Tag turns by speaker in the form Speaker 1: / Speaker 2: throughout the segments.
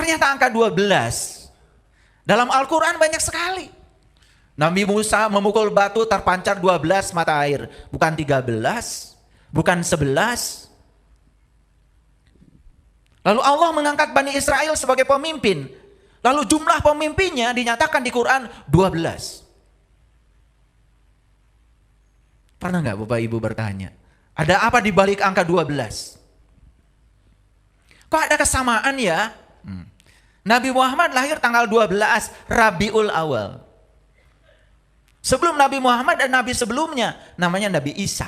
Speaker 1: Ternyata angka 12 dalam Al-Quran banyak sekali. Nabi Musa memukul batu terpancar 12 mata air. Bukan 13, bukan 11. Lalu Allah mengangkat Bani Israel sebagai pemimpin. Lalu jumlah pemimpinnya dinyatakan di Quran 12. Pernah nggak Bapak Ibu bertanya, ada apa di balik angka 12? Kok ada kesamaan ya? Nabi Muhammad lahir tanggal 12 Rabiul Awal. Sebelum Nabi Muhammad dan Nabi sebelumnya namanya Nabi Isa.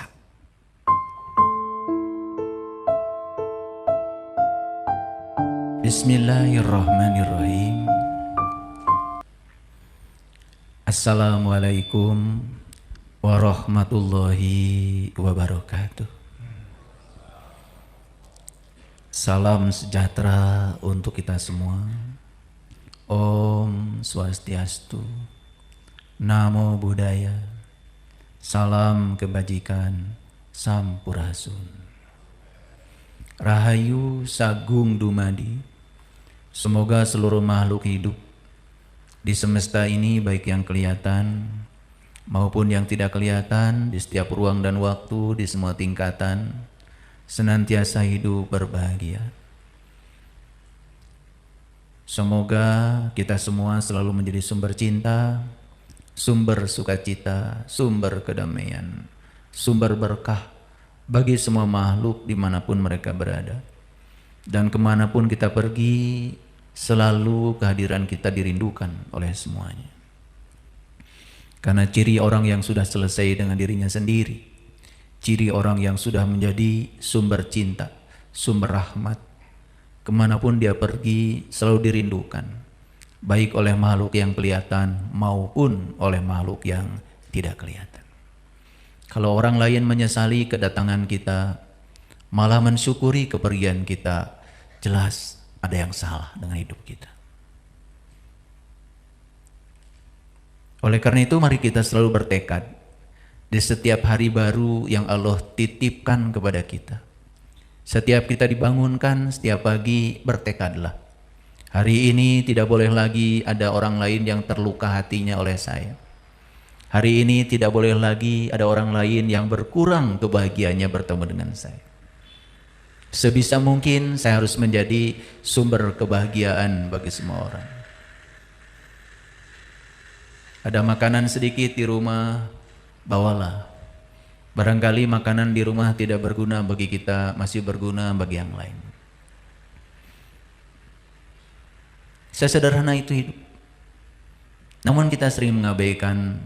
Speaker 1: Bismillahirrahmanirrahim. Assalamualaikum warahmatullahi wabarakatuh. Salam sejahtera untuk kita semua. Om Swastiastu, Namo Buddhaya, salam kebajikan, sampurasun. Rahayu Sagung Dumadi. Semoga seluruh makhluk hidup di semesta ini, baik yang kelihatan maupun yang tidak kelihatan, di setiap ruang dan waktu, di semua tingkatan, senantiasa hidup berbahagia. Semoga kita semua selalu menjadi sumber cinta, sumber sukacita, sumber kedamaian, sumber berkah bagi semua makhluk dimanapun mereka berada. Dan kemanapun kita pergi, selalu kehadiran kita dirindukan oleh semuanya. Karena ciri orang yang sudah selesai dengan dirinya sendiri, ciri orang yang sudah menjadi sumber cinta, sumber rahmat, kemanapun dia pergi selalu dirindukan, baik oleh makhluk yang kelihatan maupun oleh makhluk yang tidak kelihatan. Kalau orang lain menyesali kedatangan kita, malah mensyukuri kepergian kita, jelas ada yang salah dengan hidup kita. Oleh karena itu mari kita selalu bertekad di setiap hari baru yang Allah titipkan kepada kita. Setiap kita dibangunkan setiap pagi, bertekadlah. Hari ini tidak boleh lagi ada orang lain yang terluka hatinya oleh saya. Hari ini tidak boleh lagi ada orang lain yang berkurang kebahagiaannya bertemu dengan saya. Sebisa mungkin saya harus menjadi sumber kebahagiaan bagi semua orang. Ada makanan sedikit di rumah, bawalah. Barangkali makanan di rumah tidak berguna bagi kita, masih berguna bagi yang lain. Sesederhana itu hidup. Namun kita sering mengabaikan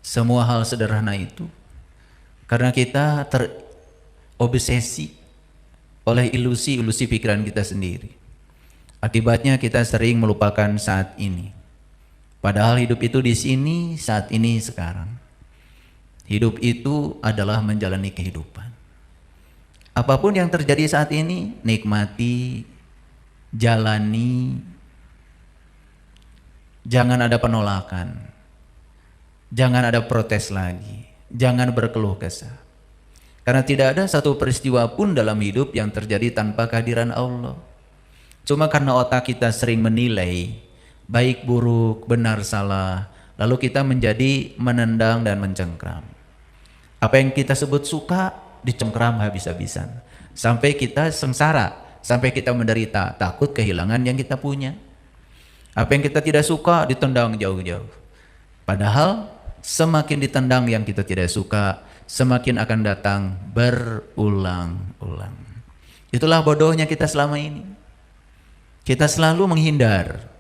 Speaker 1: semua hal sederhana itu karena kita terobsesi oleh ilusi-ilusi pikiran kita sendiri. Akibatnya kita sering melupakan saat ini. Padahal hidup itu di sini, saat ini, sekarang. Hidup itu adalah menjalani kehidupan. Apapun yang terjadi saat ini, nikmati, jalani. Jangan ada penolakan. Jangan ada protes lagi. Jangan berkeluh kesah. Karena tidak ada satu peristiwa pun dalam hidup yang terjadi tanpa kehadiran Allah. Cuma karena otak kita sering menilai baik buruk, benar salah, lalu kita menjadi menendang dan mencengkram. Apa yang kita sebut suka dicengkram habis-habisan, sampai kita sengsara, sampai kita menderita, takut kehilangan yang kita punya. Apa yang kita tidak suka ditendang jauh-jauh. Padahal semakin ditendang yang kita tidak suka, semakin akan datang berulang-ulang. Itulah bodohnya kita selama ini. Kita selalu menghindar,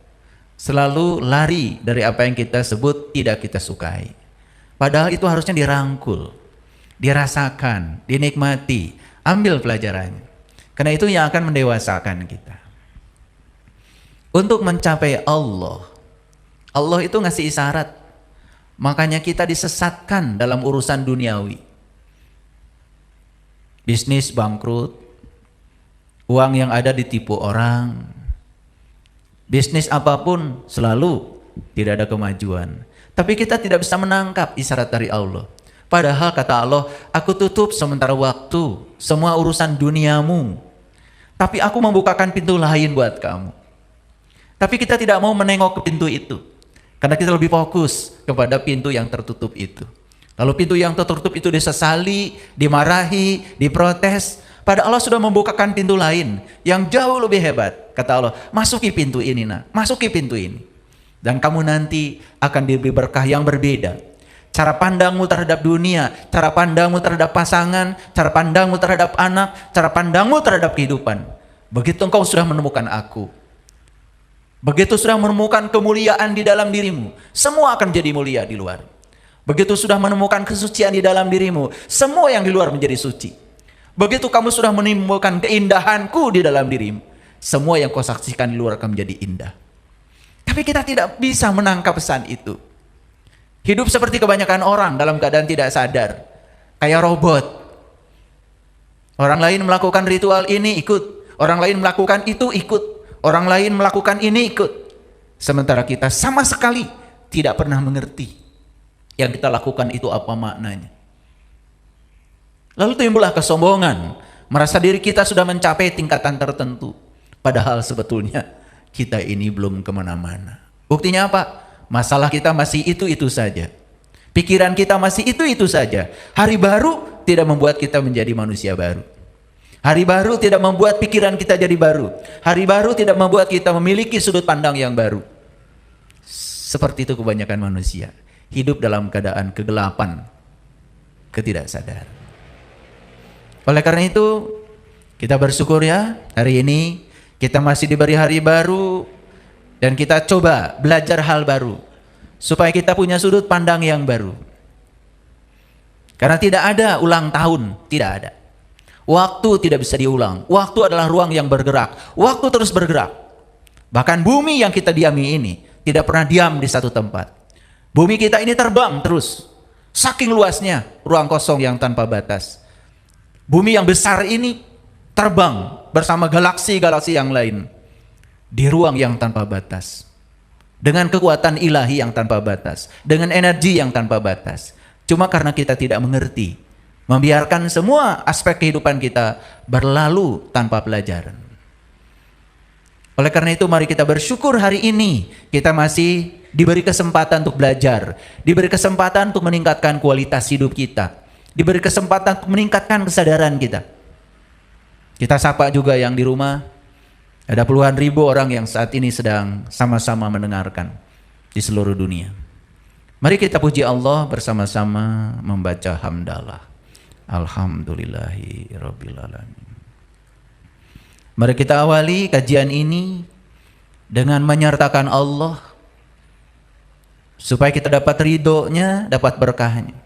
Speaker 1: selalu lari dari apa yang kita sebut tidak kita sukai. Padahal itu harusnya dirangkul, dirasakan, dinikmati, ambil pelajarannya. Karena itu yang akan mendewasakan kita. Untuk mencapai Allah, Allah itu ngasih isyarat. Makanya kita disesatkan dalam urusan duniawi. Bisnis bangkrut, uang yang ada ditipu orang, bisnis apapun selalu tidak ada kemajuan. Tapi kita tidak bisa menangkap isyarat dari Allah. Padahal kata Allah, aku tutup sementara waktu semua urusan duniamu, tapi aku membukakan pintu lain buat kamu. Tapi kita tidak mau menengok ke pintu itu. Karena kita lebih fokus kepada pintu yang tertutup itu. Lalu pintu yang tertutup itu disesali, dimarahi, diprotes. Pada Allah sudah membukakan pintu lain yang jauh lebih hebat. Kata Allah, masuki pintu ini nak, masuki pintu ini. Dan kamu nanti akan diberi berkah yang berbeda. Cara pandangmu terhadap dunia, cara pandangmu terhadap pasangan, cara pandangmu terhadap anak, cara pandangmu terhadap kehidupan. Begitu engkau sudah menemukan aku, begitu sudah menemukan kemuliaan di dalam dirimu, semua akan jadi mulia di luar. Begitu sudah menemukan kesucian di dalam dirimu, semua yang di luar menjadi suci. Begitu kamu sudah menemukan keindahanku di dalam dirimu, semua yang kau saksikan di luar akan menjadi indah. Tapi kita tidak bisa menangkap pesan itu. Hidup seperti kebanyakan orang dalam keadaan tidak sadar. Kayak robot. Orang lain melakukan ritual ini ikut. Orang lain melakukan itu ikut. Orang lain melakukan ini ikut. Sementara kita sama sekali tidak pernah mengerti yang kita lakukan itu apa maknanya. Lalu timbullah kesombongan, merasa diri kita sudah mencapai tingkatan tertentu, padahal sebetulnya kita ini belum kemana-mana. Buktinya apa? Masalah kita masih itu-itu saja, pikiran kita masih itu-itu saja. Hari baru tidak membuat kita menjadi manusia baru. Hari baru tidak membuat pikiran kita jadi baru. Hari baru tidak membuat kita memiliki sudut pandang yang baru. Seperti itu kebanyakan manusia, hidup dalam keadaan kegelapan, ketidaksadaan. Oleh karena itu, kita bersyukur ya, hari ini kita masih diberi hari baru dan kita coba belajar hal baru supaya kita punya sudut pandang yang baru. Karena tidak ada ulang tahun, tidak ada. Waktu tidak bisa diulang. Waktu adalah ruang yang bergerak. Waktu terus bergerak. Bahkan bumi yang kita diami ini tidak pernah diam di satu tempat. Bumi kita ini terbang terus. Saking luasnya ruang kosong yang tanpa batas. Bumi yang besar ini terbang bersama galaksi-galaksi yang lain di ruang yang tanpa batas. Dengan kekuatan ilahi yang tanpa batas, dengan energi yang tanpa batas. Cuma karena kita tidak mengerti, membiarkan semua aspek kehidupan kita berlalu tanpa pelajaran. Oleh karena itu mari kita bersyukur hari ini kita masih diberi kesempatan untuk belajar, diberi kesempatan untuk meningkatkan kualitas hidup kita, diberi kesempatan untuk meningkatkan kesadaran kita. Kita sapa juga yang di rumah. Ada puluhan ribu orang yang saat ini sedang sama-sama mendengarkan di seluruh dunia. Mari kita puji Allah bersama-sama membaca hamdalah. Alhamdulillahi rabbil alamin. Mari kita awali kajian ini dengan menyertakan Allah supaya kita dapat ridhonya, dapat berkahnya.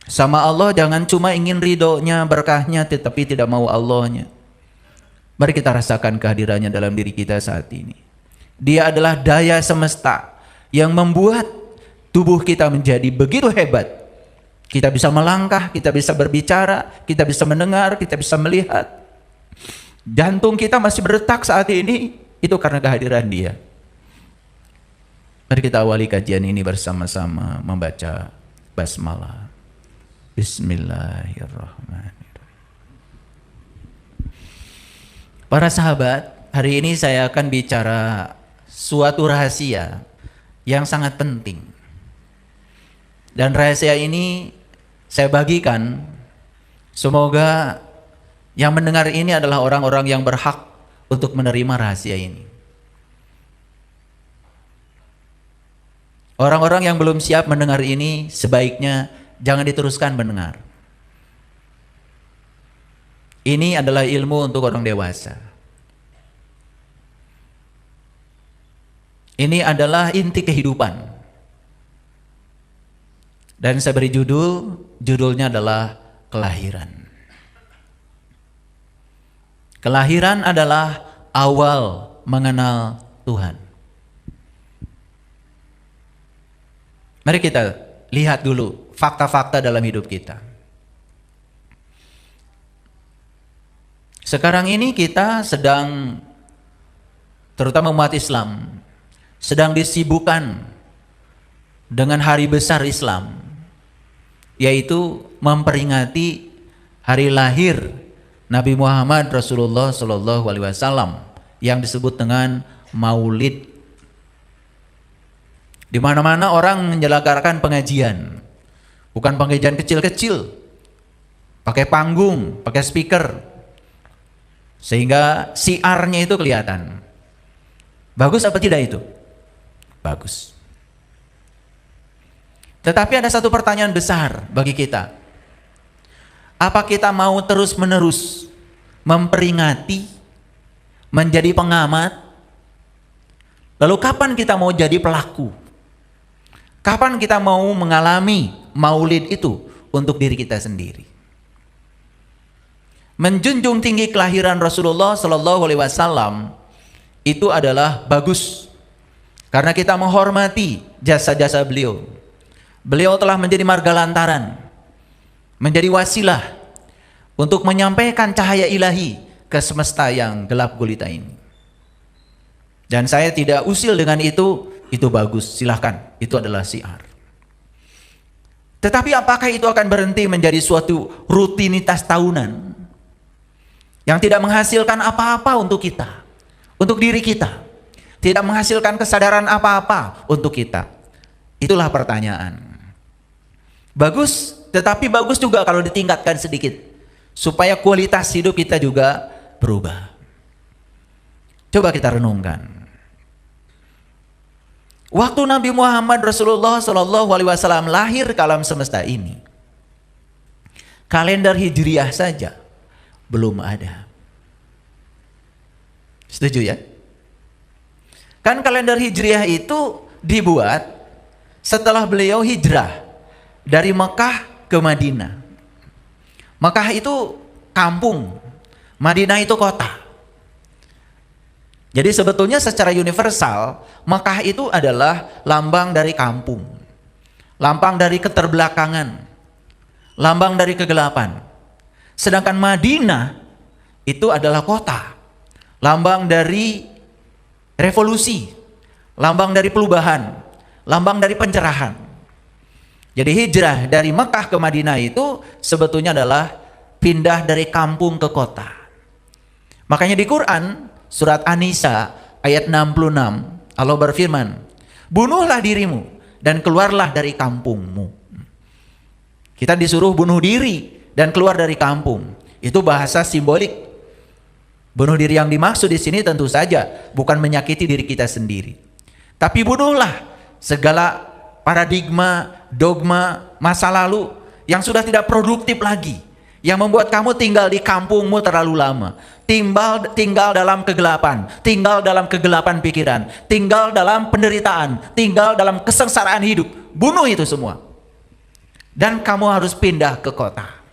Speaker 1: Sama Allah jangan cuma ingin ridhonya, berkahnya, tetapi tidak mau Allahnya. Mari kita rasakan kehadirannya dalam diri kita saat ini. Dia adalah daya semesta yang membuat tubuh kita menjadi begitu hebat. Kita bisa melangkah, kita bisa berbicara, kita bisa mendengar, kita bisa melihat. Jantung kita masih berdetak saat ini, itu karena kehadiran Dia. Mari kita awali kajian ini bersama-sama membaca basmalah. Bismillahirrahmanirrahim. Para sahabat, hari ini saya akan bicara suatu rahasia yang sangat penting. Dan rahasia ini saya bagikan, semoga yang mendengar ini adalah orang-orang yang berhak untuk menerima rahasia ini. Orang-orang yang belum siap mendengar ini sebaiknya jangan diteruskan mendengar. Ini adalah ilmu untuk orang dewasa. Ini adalah inti kehidupan. Dan saya beri judulnya adalah kelahiran. Kelahiran adalah awal mengenal Tuhan. Mari kita lihat dulu fakta-fakta dalam hidup kita. Sekarang ini kita sedang, terutama umat Islam, sedang disibukkan dengan hari besar Islam, yaitu memperingati hari lahir Nabi Muhammad Rasulullah SAW yang disebut dengan Maulid. Di mana-mana orang menyelenggarakan pengajian. Bukan pengajian kecil-kecil. Pakai panggung, pakai speaker. Sehingga siarnya itu kelihatan. Bagus apa tidak itu? Bagus. Tetapi ada satu pertanyaan besar bagi kita. Apa kita mau terus-menerus memperingati, menjadi pengamat? Lalu kapan kita mau jadi pelaku? Kapan kita mau mengalami maulid itu untuk diri kita sendiri? Menjunjung tinggi kelahiran Rasulullah Sallallahu Alaihi Wasallam itu adalah bagus, karena kita menghormati jasa-jasa beliau. Beliau telah menjadi marga lantaran, menjadi wasilah untuk menyampaikan cahaya ilahi ke semesta yang gelap gulita ini. Dan saya tidak usil dengan itu bagus, silahkan, itu adalah syiar. Tetapi apakah itu akan berhenti menjadi suatu rutinitas tahunan yang tidak menghasilkan apa-apa untuk kita, untuk diri kita, tidak menghasilkan kesadaran apa-apa untuk kita? Itulah pertanyaan. Bagus, tetapi bagus juga kalau ditingkatkan sedikit, supaya kualitas hidup kita juga berubah. Coba kita renungkan. Waktu Nabi Muhammad Rasulullah Sallallahu Alaihi Wasallam lahir ke alam semesta ini, kalender Hijriah saja belum ada. Setuju ya? Kan kalender Hijriah itu dibuat setelah beliau hijrah dari Mekah ke Madinah. Mekah itu kampung, Madinah itu kota. Jadi sebetulnya secara universal, Mekah itu adalah lambang dari kampung, lambang dari keterbelakangan, lambang dari kegelapan. Sedangkan Madinah itu adalah kota, lambang dari revolusi, lambang dari perubahan, lambang dari pencerahan. Jadi hijrah dari Mekah ke Madinah itu sebetulnya adalah pindah dari kampung ke kota. Makanya di Quran surat An-Nisa ayat 66 Allah berfirman, bunuhlah dirimu dan keluarlah dari kampungmu. Kita disuruh bunuh diri dan keluar dari kampung. Itu bahasa simbolik. Bunuh diri yang dimaksud di sini tentu saja bukan menyakiti diri kita sendiri, tapi bunuhlah segala paradigma, dogma masa lalu yang sudah tidak produktif lagi, yang membuat kamu tinggal di kampungmu terlalu lama, tinggal dalam kegelapan, tinggal dalam kegelapan pikiran, tinggal dalam penderitaan, tinggal dalam kesengsaraan hidup. Bunuh itu semua, dan kamu harus pindah ke kota.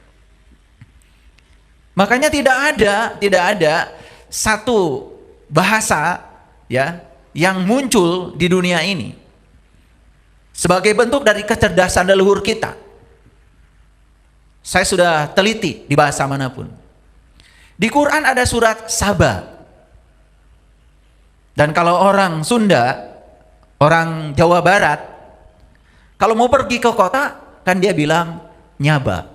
Speaker 1: Makanya tidak ada satu bahasa ya yang muncul di dunia ini sebagai bentuk dari kecerdasan leluhur kita. Saya sudah teliti di bahasa manapun. Di Quran ada surat Saba. Dan kalau orang Sunda, orang Jawa Barat, kalau mau pergi ke kota, kan dia bilang nyaba.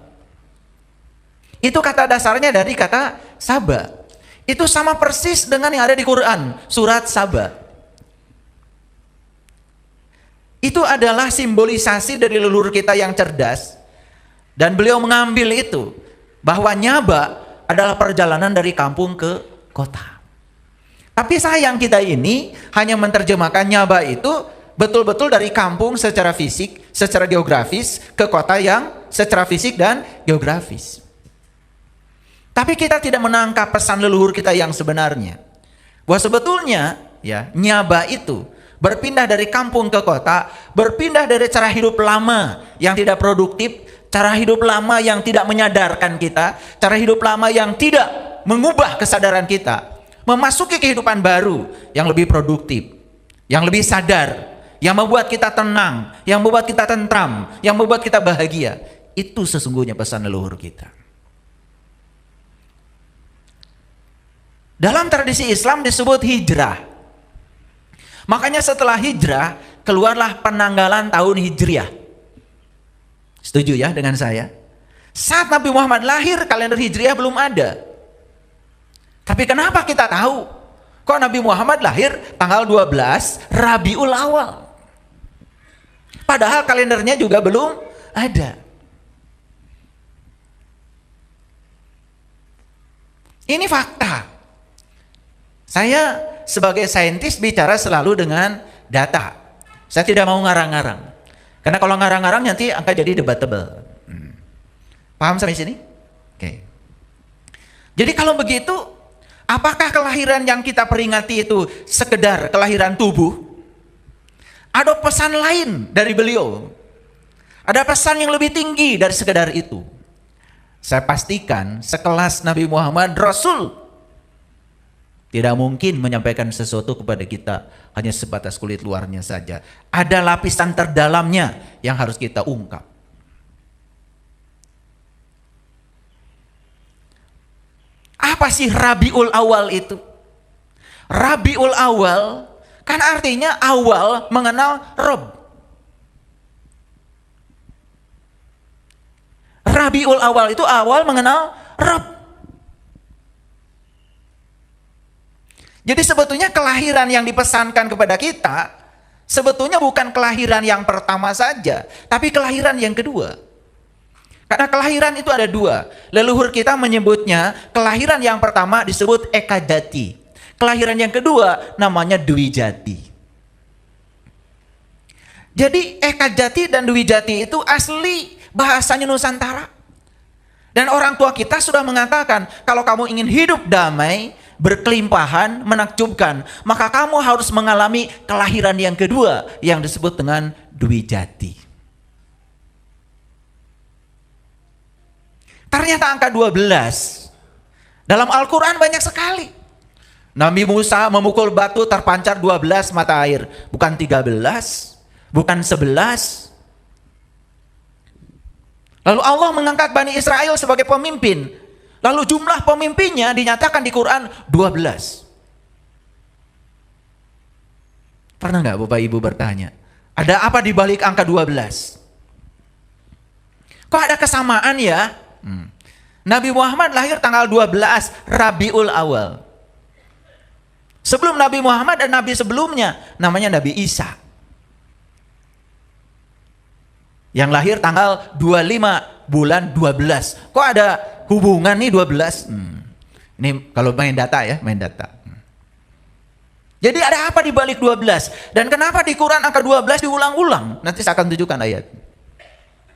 Speaker 1: Itu kata dasarnya dari kata Saba. Itu sama persis dengan yang ada di Quran, surat Saba. Itu adalah simbolisasi dari leluhur kita yang cerdas. Dan beliau mengambil itu, bahwa nyaba adalah perjalanan dari kampung ke kota. Tapi sayang kita ini hanya menerjemahkan nyaba itu betul-betul dari kampung secara fisik, secara geografis, ke kota yang secara fisik dan geografis. Tapi kita tidak menangkap pesan leluhur kita yang sebenarnya. Bahwa sebetulnya ya nyaba itu berpindah dari kampung ke kota, berpindah dari cara hidup lama yang tidak produktif, cara hidup lama yang tidak menyadarkan kita, cara hidup lama yang tidak mengubah kesadaran kita, memasuki kehidupan baru yang lebih produktif, yang lebih sadar, yang membuat kita tenang, yang membuat kita tentram, yang membuat kita bahagia. Itu sesungguhnya pesan leluhur kita. Dalam tradisi Islam disebut hijrah. Makanya setelah hijrah keluarlah penanggalan tahun Hijriah. Setuju ya dengan saya? Saat Nabi Muhammad lahir kalender Hijriah belum ada. Tapi kenapa kita tahu Kok Nabi Muhammad lahir tanggal 12 Rabiul Awal? Padahal kalendernya juga belum ada. Ini fakta. Saya sebagai saintis bicara selalu dengan data. Saya tidak mau ngarang-ngarang. Karena kalau ngarang-ngarang nanti akan jadi debatable. Paham sampai sini? Oke. Jadi kalau begitu, apakah kelahiran yang kita peringati itu sekedar kelahiran tubuh? Ada pesan lain dari beliau. Ada pesan yang lebih tinggi dari sekedar itu. Saya pastikan sekelas Nabi Muhammad Rasul tidak mungkin menyampaikan sesuatu kepada kita hanya sebatas kulit luarnya saja. Ada lapisan terdalamnya yang harus kita ungkap. Apa sih Rabiul Awal itu? Rabiul Awal kan artinya awal mengenal Rob. Rabiul Awal itu awal mengenal Rob. Jadi sebetulnya kelahiran yang dipesankan kepada kita sebetulnya bukan kelahiran yang pertama saja, tapi kelahiran yang kedua. Karena kelahiran itu ada dua. Leluhur kita menyebutnya kelahiran yang pertama disebut Eka Jati. Kelahiran yang kedua namanya Dwi Jati. Jadi Eka Jati dan Dwi Jati itu asli bahasanya Nusantara. Dan orang tua kita sudah mengatakan, kalau kamu ingin hidup damai, berkelimpahan, menakjubkan, maka kamu harus mengalami kelahiran yang kedua yang disebut dengan Dwi Jati. Ternyata angka 12 dalam Al-Quran banyak sekali. Nabi Musa memukul batu terpancar 12 mata air. Bukan 13, bukan 11. Lalu Allah mengangkat Bani Israel sebagai pemimpin. Lalu jumlah pemimpinnya dinyatakan di Quran 12. Pernah nggak Bapak Ibu bertanya, ada apa di balik angka 12? Kok ada kesamaan ya? Nabi Muhammad lahir tanggal 12 Rabiul Awal. Sebelum Nabi Muhammad dan Nabi sebelumnya namanya Nabi Isa. Yang lahir tanggal 25 bulan 12. Kok ada hubungan nih 12? Ini kalau main data ya, main data. Jadi ada apa di balik 12? Dan kenapa di Quran angka 12 diulang-ulang? Nanti saya akan tunjukkan ayat.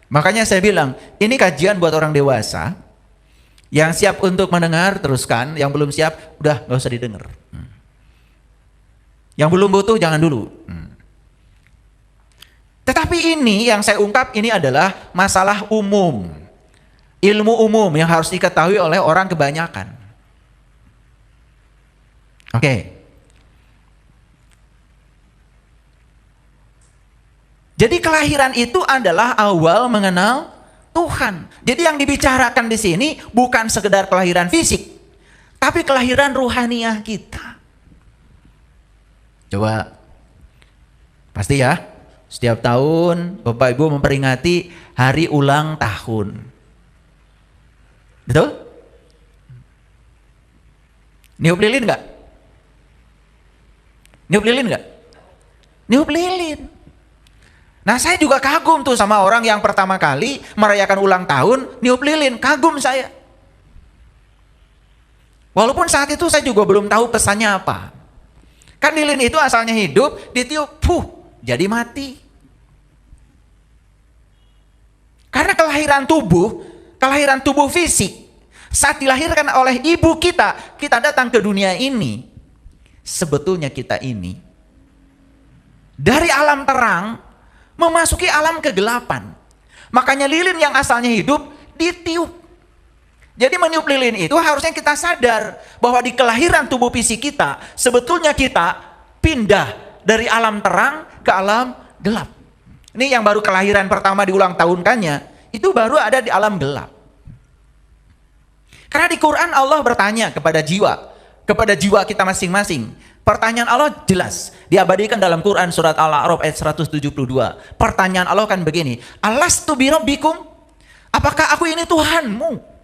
Speaker 1: Makanya saya bilang, ini kajian buat orang dewasa. Yang siap untuk mendengar, teruskan. Yang belum siap, udah gak usah didengar. Yang belum butuh, jangan dulu. Tetapi ini yang saya ungkap, ini adalah masalah umum. Ilmu umum yang harus diketahui oleh orang kebanyakan. Oke. Jadi kelahiran itu adalah awal mengenal Tuhan. Jadi yang dibicarakan di sini bukan sekedar kelahiran fisik, tapi kelahiran ruhaniah kita. Coba, pasti ya, setiap tahun Bapak Ibu memperingati hari ulang tahun. Betul? Niup lilin nggak? Niup lilin nggak? Niup lilin. Nah saya juga kagum tuh sama orang yang pertama kali merayakan ulang tahun niup lilin, kagum saya. Walaupun saat itu saya juga belum tahu pesannya apa. Kan lilin itu asalnya hidup, ditiup, jadi mati. Karena kelahiran tubuh fisik, saat dilahirkan oleh ibu kita datang ke dunia ini. Sebetulnya kita ini dari alam terang memasuki alam kegelapan. Makanya lilin yang asalnya hidup ditiup. Jadi meniup lilin itu harusnya kita sadar bahwa di kelahiran tubuh fisik kita, sebetulnya kita pindah dari alam terang ke alam gelap. Ini yang baru kelahiran pertama di ulang tahunkannya, itu baru ada di alam gelap. Karena di Quran Allah bertanya kepada jiwa kita masing-masing. Pertanyaan Allah jelas, diabadikan dalam Quran surat Al-A'raf ayat 172. Pertanyaan Allah kan begini, Alastu birabbikum? Apakah aku ini Tuhanmu?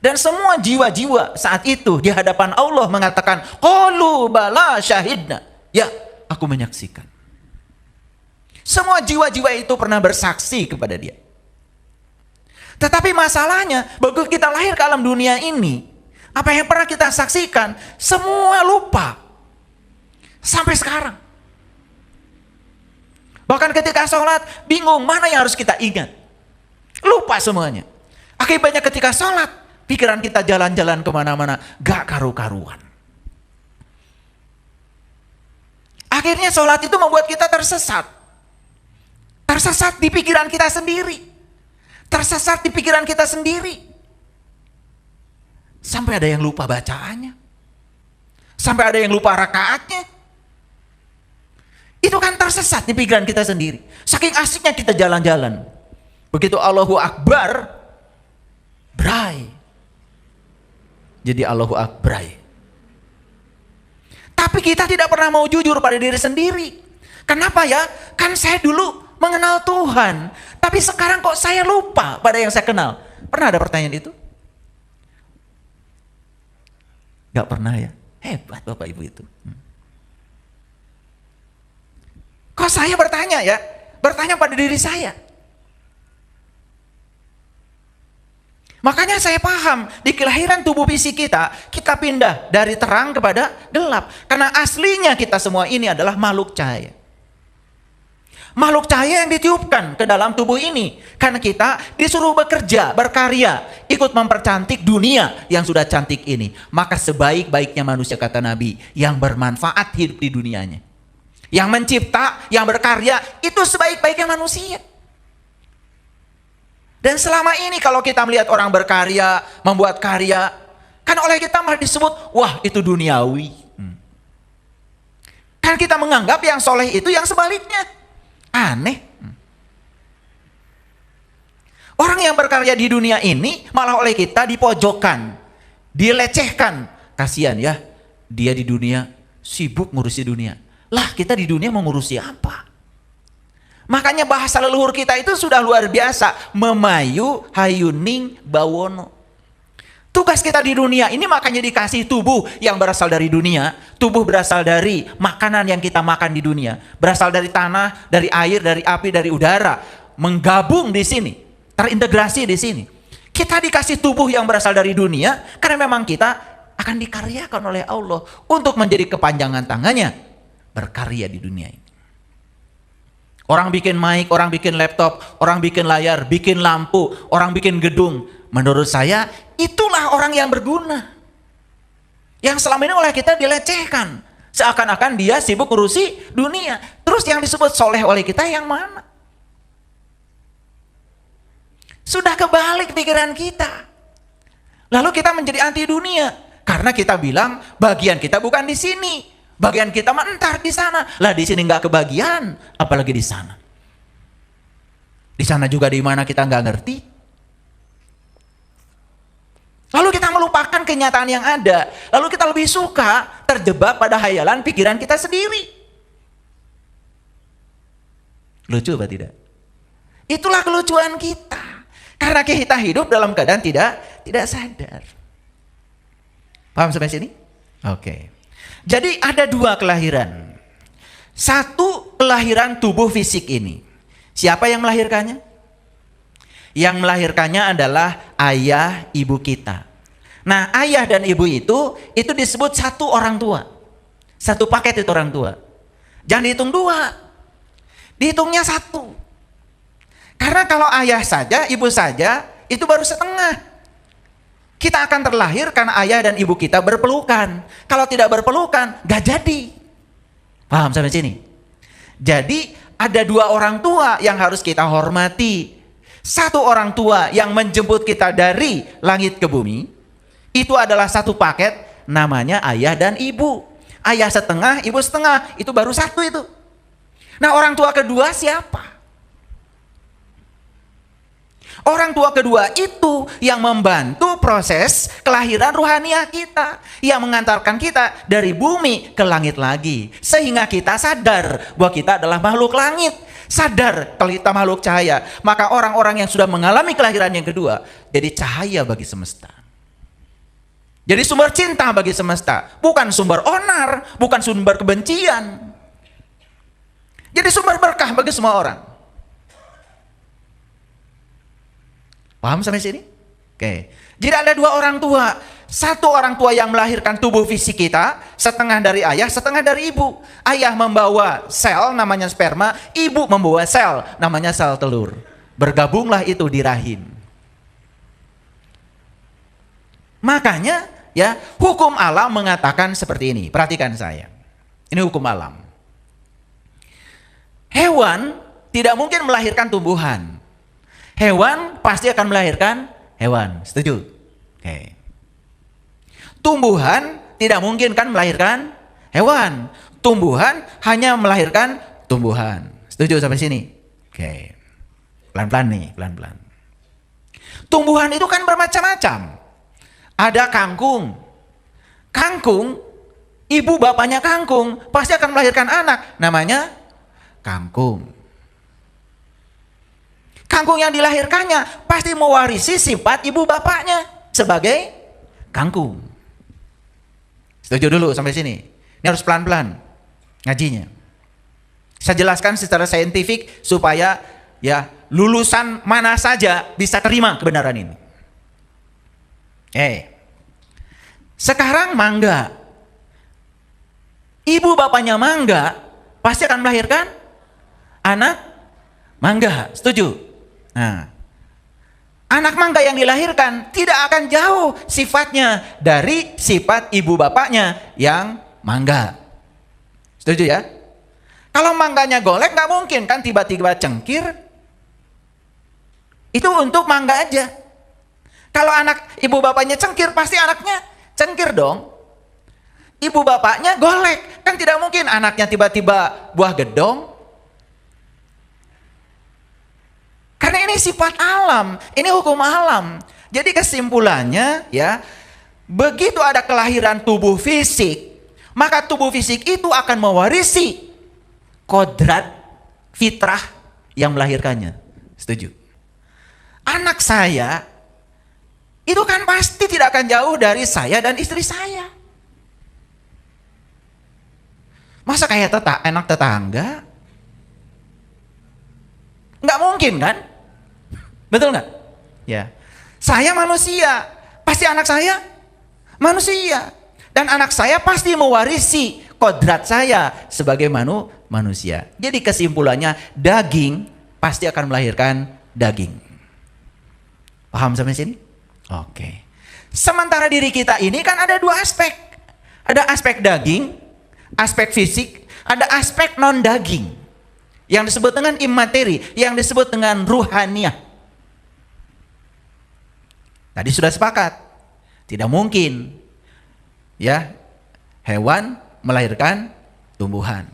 Speaker 1: Dan semua jiwa-jiwa saat itu di hadapan Allah mengatakan, qalu bala syahidna. Ya, aku menyaksikan. Semua jiwa-jiwa itu pernah bersaksi kepada dia. Tetapi masalahnya, begitu kita lahir ke alam dunia ini, apa yang pernah kita saksikan, semua lupa. Sampai sekarang. Bahkan ketika sholat, bingung mana yang harus kita ingat. Lupa semuanya. Akibatnya ketika sholat, pikiran kita jalan-jalan kemana-mana, gak karu-karuan. Akhirnya sholat itu membuat kita tersesat. Tersesat di pikiran kita sendiri. Tersesat di pikiran kita sendiri. Sampai ada yang lupa bacaannya. Sampai ada yang lupa rakaatnya. Itu kan tersesat di pikiran kita sendiri. Saking asiknya kita jalan-jalan. Begitu Allahu Akbar, bray. Jadi Allahu Akbar. Tapi kita tidak pernah mau jujur pada diri sendiri. Kenapa ya? Kan saya dulu mengenal Tuhan, tapi sekarang kok saya lupa pada yang saya kenal. Pernah ada pertanyaan itu? Gak pernah ya? Hebat Bapak Ibu itu. Kok saya bertanya ya? Bertanya pada diri saya. Makanya saya paham, di kelahiran tubuh fisik kita pindah dari terang kepada gelap. Karena aslinya kita semua ini adalah makhluk cahaya. Makhluk cahaya yang ditiupkan ke dalam tubuh ini. Karena kita disuruh bekerja, berkarya, ikut mempercantik dunia yang sudah cantik ini. Maka sebaik-baiknya manusia, kata Nabi, yang bermanfaat hidup di dunianya. Yang mencipta, yang berkarya, itu sebaik-baiknya manusia. Dan selama ini kalau kita melihat orang berkarya, membuat karya, kan oleh kita malah disebut, wah itu duniawi. Kan kita menganggap yang soleh itu yang sebaliknya. Aneh. Orang yang berkarya di dunia ini malah oleh kita dipojokkan, dilecehkan. Kasihan ya, dia di dunia sibuk ngurusi dunia. Lah kita di dunia mau ngurusi apa? Makanya bahasa leluhur kita itu sudah luar biasa. Memayu, hayuning, bawono. Tugas kita di dunia ini makanya dikasih tubuh yang berasal dari dunia. Tubuh berasal dari makanan yang kita makan di dunia. Berasal dari tanah, dari air, dari api, dari udara. Menggabung di sini. Terintegrasi di sini. Kita dikasih tubuh yang berasal dari dunia. Karena memang kita akan dikaryakan oleh Allah. Untuk menjadi kepanjangan tangannya. Berkarya di dunia ini. Orang bikin mic, orang bikin laptop, orang bikin layar, bikin lampu, orang bikin gedung. Menurut saya, itulah orang yang berguna. Yang selama ini oleh kita dilecehkan. Seakan-akan dia sibuk ngurusi dunia. Terus yang disebut soleh oleh kita yang mana? Sudah kebalik pikiran kita. Lalu kita menjadi anti dunia. Karena kita bilang, bagian kita bukan di sini. Bagian kita mentar di sana. Lah di sini nggak kebagian, apalagi di sana. Di sana juga di mana kita nggak ngerti. Lalu kita melupakan kenyataan yang ada. Lalu kita lebih suka terjebak pada hayalan pikiran kita sendiri. Lucu apa tidak? Itulah kelucuan kita. Karena kita hidup dalam keadaan tidak sadar. Paham sampai sini? Oke. Jadi ada dua kelahiran. Satu kelahiran tubuh fisik ini. Siapa yang melahirkannya? Yang melahirkannya adalah ayah ibu kita. Nah, ayah dan ibu itu disebut satu orang tua. Satu paket itu orang tua. Jangan dihitung dua. Dihitungnya satu. Karena kalau ayah saja, ibu saja, itu baru setengah. Kita akan terlahir karena ayah dan ibu kita berpelukan. Kalau tidak berpelukan, gak jadi. Paham sampai sini? Jadi ada dua orang tua yang harus kita hormati. Satu orang tua yang menjemput kita dari langit ke bumi. Itu adalah satu paket, namanya ayah dan ibu. Ayah setengah, ibu setengah. Itu baru satu itu. Nah, orang tua kedua siapa? Orang tua kedua itu yang membantu proses kelahiran ruhaniah kita. Yang mengantarkan kita dari bumi ke langit lagi. Sehingga kita sadar bahwa kita adalah makhluk langit. Sadar kalau kita makhluk cahaya. Maka orang-orang yang sudah mengalami kelahiran yang kedua jadi cahaya bagi semesta. Jadi sumber cinta bagi semesta, bukan sumber onar, bukan sumber kebencian. Jadi sumber berkah bagi semua orang. Paham sampai sini? Oke. Jadi ada dua orang tua. Satu orang tua yang melahirkan tubuh fisik kita, setengah dari ayah, setengah dari ibu. Ayah membawa sel namanya sperma, ibu membawa sel namanya sel telur. Bergabunglah itu di rahim. Makanya ya, hukum alam mengatakan seperti ini. Perhatikan saya. Ini hukum alam. Hewan tidak mungkin melahirkan tumbuhan. Hewan pasti akan melahirkan hewan. Setuju? Oke. Tumbuhan tidak mungkin kan melahirkan hewan. Tumbuhan hanya melahirkan tumbuhan. Setuju sampai sini? Oke. Pelan-pelan nih, pelan-pelan. Tumbuhan itu kan bermacam-macam. Ada kangkung. Kangkung, ibu bapaknya kangkung, pasti akan melahirkan anak. Namanya kangkung. Kangkung yang dilahirkannya pasti mewarisi sifat ibu bapaknya sebagai kangkung. Setuju dulu sampai sini? Ini harus pelan-pelan ngajinya. Saya jelaskan secara saintifik supaya ya lulusan mana saja bisa terima kebenaran ini. Sekarang mangga. Ibu bapaknya mangga pasti akan melahirkan anak mangga. Setuju? Nah, anak mangga yang dilahirkan tidak akan jauh sifatnya dari sifat ibu bapaknya yang mangga. Setuju ya? Kalau mangganya golek nggak mungkin kan tiba-tiba cengkir. Itu untuk mangga aja. Kalau anak ibu bapaknya cengkir pasti anaknya cengkir dong. Ibu bapaknya golek, kan tidak mungkin anaknya tiba-tiba buah gedong. Karena ini sifat alam, ini hukum alam. Jadi kesimpulannya ya, begitu ada kelahiran tubuh fisik, maka tubuh fisik itu akan mewarisi kodrat fitrah yang melahirkannya. Setuju? Anak saya itu kan pasti tidak akan jauh dari saya dan istri saya. Masa kayak anak tetangga? Nggak mungkin kan? Betul nggak? Ya. Saya manusia, pasti anak saya manusia. Dan anak saya pasti mewarisi kodrat saya sebagai manusia. Jadi kesimpulannya daging pasti akan melahirkan daging. Paham sampai sini? Oke. Sementara diri kita ini kan ada dua aspek. Ada aspek daging, aspek fisik, ada aspek non daging. Yang disebut dengan imateri, yang disebut dengan ruhaniah. Tadi sudah sepakat. Tidak mungkin ya hewan melahirkan tumbuhan.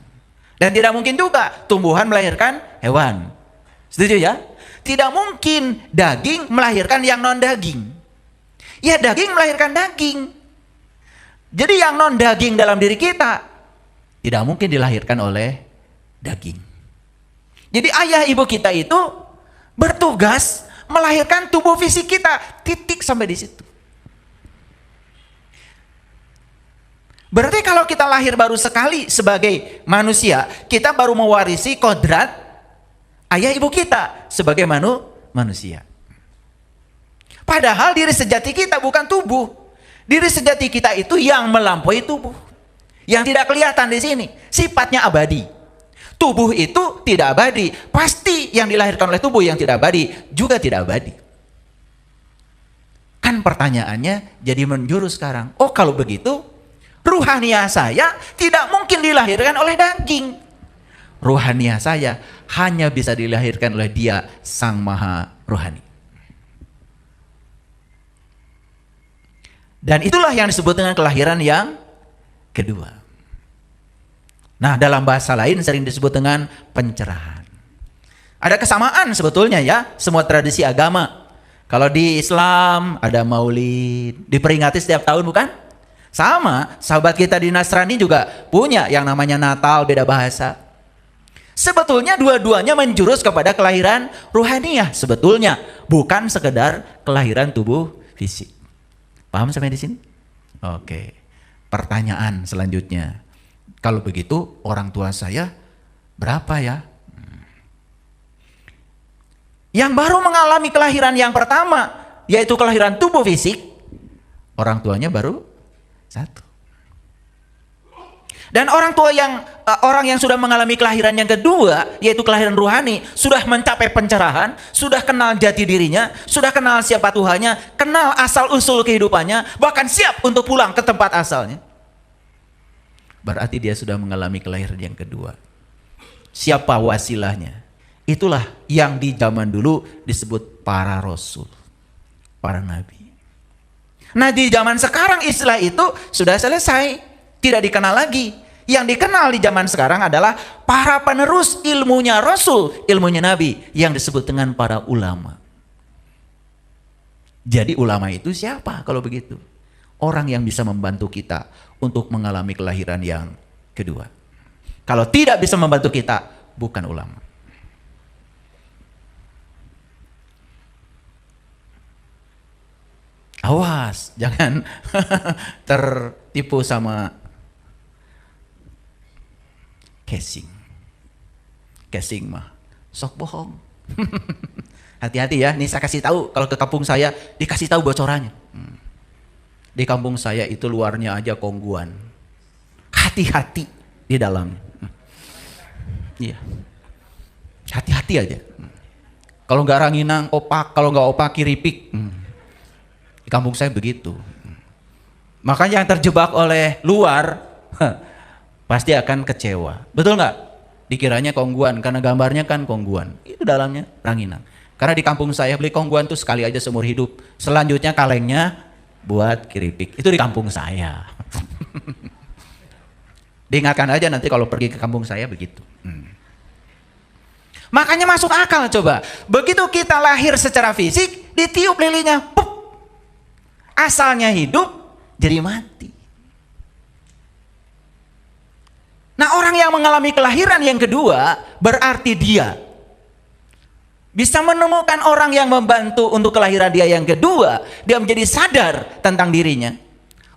Speaker 1: Dan tidak mungkin juga tumbuhan melahirkan hewan. Setuju ya? Tidak mungkin daging melahirkan yang non daging. Ya daging melahirkan daging. Jadi yang non daging dalam diri kita tidak mungkin dilahirkan oleh daging. Jadi ayah ibu kita itu bertugas melahirkan tubuh fisik kita. Titik sampai di situ. Berarti kalau kita lahir baru sekali sebagai manusia, kita baru mewarisi kodrat ayah ibu kita sebagai manusia. Padahal diri sejati kita bukan tubuh. Diri sejati kita itu yang melampaui tubuh. Yang tidak kelihatan di sini. Sifatnya abadi. Tubuh itu tidak abadi. Pasti yang dilahirkan oleh tubuh yang tidak abadi juga tidak abadi. Kan pertanyaannya jadi menjurus sekarang. Oh kalau begitu, ruhaniah saya tidak mungkin dilahirkan oleh daging. Ruhaniah saya hanya bisa dilahirkan oleh Dia Sang Maha Rohani. Dan itulah yang disebut dengan kelahiran yang kedua. Nah, dalam bahasa lain sering disebut dengan pencerahan. Ada kesamaan sebetulnya ya, semua tradisi agama. Kalau di Islam ada Maulid, diperingati setiap tahun bukan? Sama, sahabat kita di Nasrani juga punya yang namanya Natal, beda bahasa. Sebetulnya dua-duanya menjurus kepada kelahiran ruhaniah sebetulnya, bukan sekedar kelahiran tubuh fisik. Paham sampai di sini? Oke. Pertanyaan selanjutnya. Kalau begitu orang tua saya berapa ya? Yang baru mengalami kelahiran yang pertama, yaitu kelahiran tubuh fisik, orang tuanya baru satu. Dan orang yang sudah mengalami kelahiran yang kedua, yaitu kelahiran rohani, sudah mencapai pencerahan, sudah kenal jati dirinya, sudah kenal siapa Tuhannya, kenal asal usul kehidupannya, bahkan siap untuk pulang ke tempat asalnya. Berarti dia sudah mengalami kelahiran yang kedua. Siapa wasilahnya? Itulah yang di zaman dulu disebut para rasul, para nabi. Nah, di zaman sekarang istilah itu sudah selesai, tidak dikenal lagi. Yang dikenal di zaman sekarang adalah para penerus ilmunya rasul, ilmunya nabi, yang disebut dengan para ulama. Jadi ulama itu siapa kalau begitu? Orang yang bisa membantu kita untuk mengalami kelahiran yang kedua. Kalau tidak bisa membantu kita, bukan ulama. Awas, jangan tertipu sama casing. Casing mah sok bohong. Hati-hati ya, nih saya kasih tahu, kalau ke kampung saya dikasih tahu bocorannya. Di kampung saya itu luarnya aja kongguan. Hati-hati di dalamnya. Iya. Hati-hati aja. Kalau nggak ranginang opak, kalau nggak opak kiripik. Di kampung saya begitu. Makanya yang terjebak oleh luar pasti akan kecewa. Betul nggak? Dikiranya kongguan karena gambarnya kan kongguan. Itu dalamnya ranginang. Karena di kampung saya beli kongguan tuh sekali aja seumur hidup. Selanjutnya kalengnya buat kiripik. Itu di kampung saya. Diingatkan aja nanti kalau pergi ke kampung saya begitu. Makanya masuk akal coba. Begitu kita lahir secara fisik, ditiup lilinnya, pup. Asalnya hidup, jadi mati. Nah, orang yang mengalami kelahiran yang kedua, berarti dia bisa menemukan orang yang membantu untuk kelahiran dia yang kedua. Dia menjadi sadar tentang dirinya.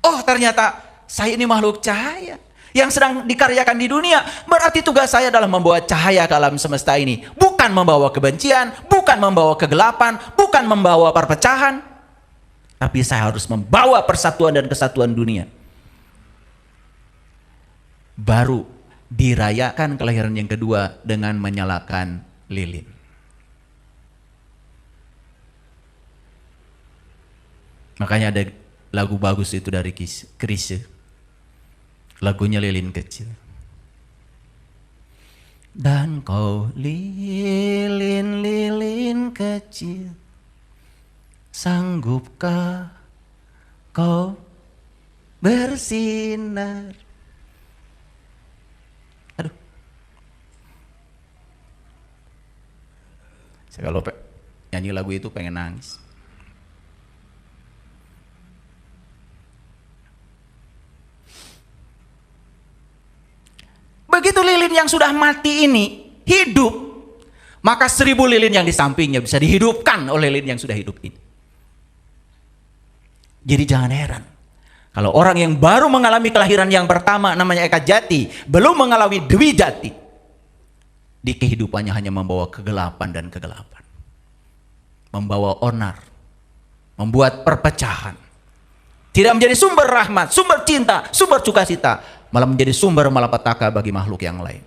Speaker 1: Oh, ternyata saya ini makhluk cahaya yang sedang dikaryakan di dunia. Berarti tugas saya adalah membawa cahaya ke alam semesta ini. Bukan membawa kebencian, bukan membawa kegelapan, bukan membawa perpecahan. Tapi saya harus membawa persatuan dan kesatuan dunia. Baru dirayakan kelahiran yang kedua dengan menyalakan lilin. Makanya ada lagu bagus itu dari Chrisye. Lagunya Lilin Kecil. Dan kau lilin-lilin kecil, sanggupkah kau bersinar? Aduh. Saya kalau nyanyi lagu itu pengen nangis. Begitu lilin yang sudah mati ini hidup, maka 1000 lilin yang di sampingnya bisa dihidupkan oleh lilin yang sudah hidup ini. Jadi jangan heran kalau orang yang baru mengalami kelahiran yang pertama namanya Eka Jati, belum mengalami Dwi Jati, di kehidupannya hanya membawa kegelapan dan kegelapan, membawa onar, membuat perpecahan, tidak menjadi sumber rahmat, sumber cinta, sumber sukacita, malah menjadi sumber malapetaka bagi makhluk yang lain.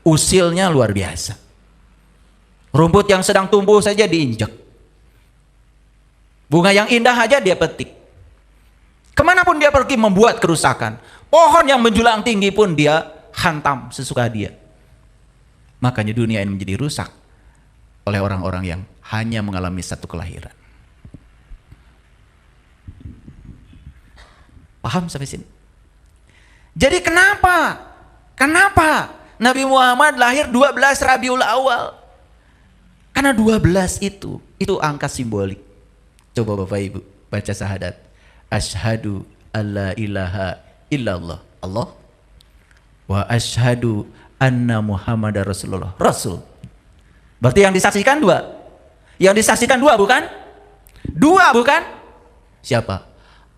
Speaker 1: Usilnya luar biasa. Rumput yang sedang tumbuh saja diinjak. Bunga yang indah aja dia petik. Kemanapun dia pergi membuat kerusakan. Pohon yang menjulang tinggi pun dia hantam sesuka dia. Makanya dunia ini menjadi rusak oleh orang-orang yang hanya mengalami satu kelahiran. Paham sampai sini? Jadi kenapa Nabi Muhammad lahir 12 Rabiul Awal? Karena 12 itu angka simbolik. Coba Bapak Ibu baca syahadat. Asyhadu alla ilaha illallah, Allah. Wa asyhadu anna Muhammadar Rasulullah, Rasul. Berarti yang disaksikan 2. Yang disaksikan 2 bukan? 2 bukan? Siapa?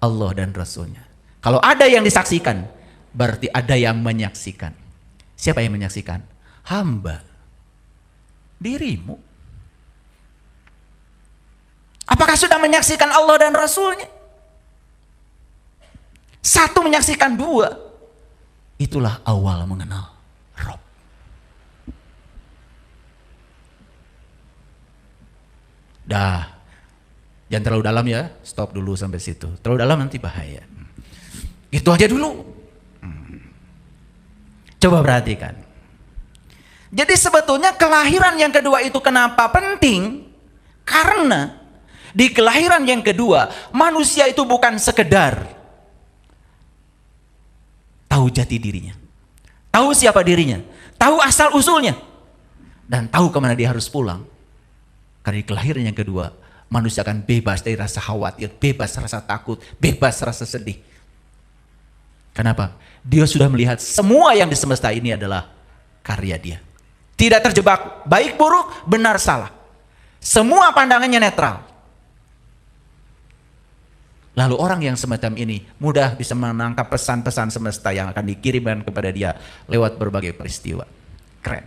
Speaker 1: Allah dan Rasulnya. Kalau ada yang disaksikan, berarti ada yang menyaksikan. Siapa yang menyaksikan? Hamba. Dirimu. Apakah sudah menyaksikan Allah dan Rasulnya? Satu menyaksikan dua. Itulah awal mengenal Rob. Dah, jangan terlalu dalam ya, stop dulu sampai situ. Terlalu dalam nanti bahaya. Itu aja dulu. Coba perhatikan. Jadi sebetulnya kelahiran yang kedua itu kenapa penting? Karena di kelahiran yang kedua, manusia itu bukan sekedar tahu jati dirinya, tahu siapa dirinya, tahu asal usulnya, dan tahu kemana dia harus pulang. Karena di kelahiran yang kedua, manusia akan bebas dari rasa khawatir, bebas rasa takut, bebas rasa sedih. Kenapa? Dia sudah melihat semua yang di semesta ini adalah karya dia. Tidak terjebak baik buruk, benar salah. Semua pandangannya netral. Lalu orang yang semacam ini mudah bisa menangkap pesan-pesan semesta yang akan dikirimkan kepada dia lewat berbagai peristiwa. Keren.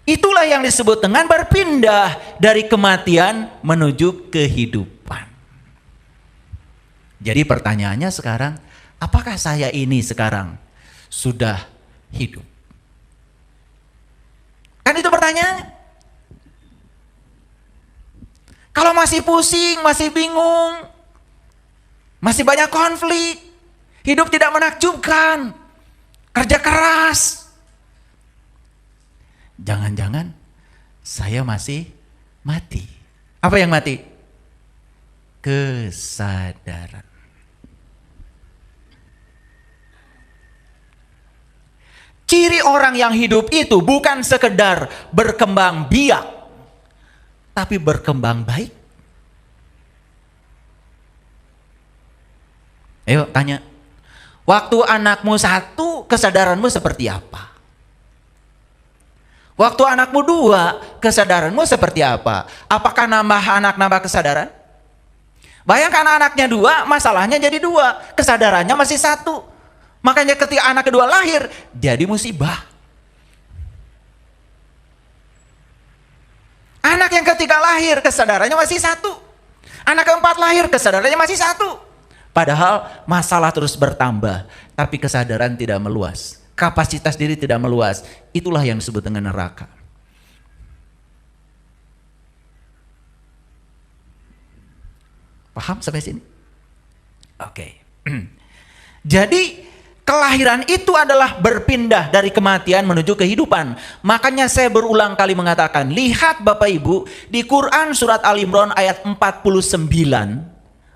Speaker 1: Itulah yang disebut dengan berpindah dari kematian menuju kehidupan. Jadi pertanyaannya sekarang, apakah saya ini sekarang sudah hidup? Kan itu pertanyaannya. Kalau masih pusing, masih bingung, masih banyak konflik, hidup tidak menakjubkan, kerja keras, jangan-jangan saya masih mati. Apa yang mati? Kesadaran. Ciri orang yang hidup itu bukan sekedar berkembang biak, tapi berkembang baik. Ayo tanya, waktu anakmu satu, kesadaranmu seperti apa? Waktu anakmu dua, kesadaranmu seperti apa? Apakah nambah anak nambah kesadaran? Bayangkan anaknya dua, masalahnya jadi dua, kesadarannya masih satu. Makanya ketika anak kedua lahir, jadi musibah. Anak yang ketiga lahir, kesadarannya masih satu. Anak keempat lahir, kesadarannya masih satu. Padahal masalah terus bertambah, tapi kesadaran tidak meluas. Kapasitas diri tidak meluas. Itulah yang disebut dengan neraka. Paham sampai sini? Oke. Jadi kelahiran itu adalah berpindah dari kematian menuju kehidupan. Makanya saya berulang kali mengatakan, lihat Bapak Ibu, di Quran surat Al-Imran ayat 49,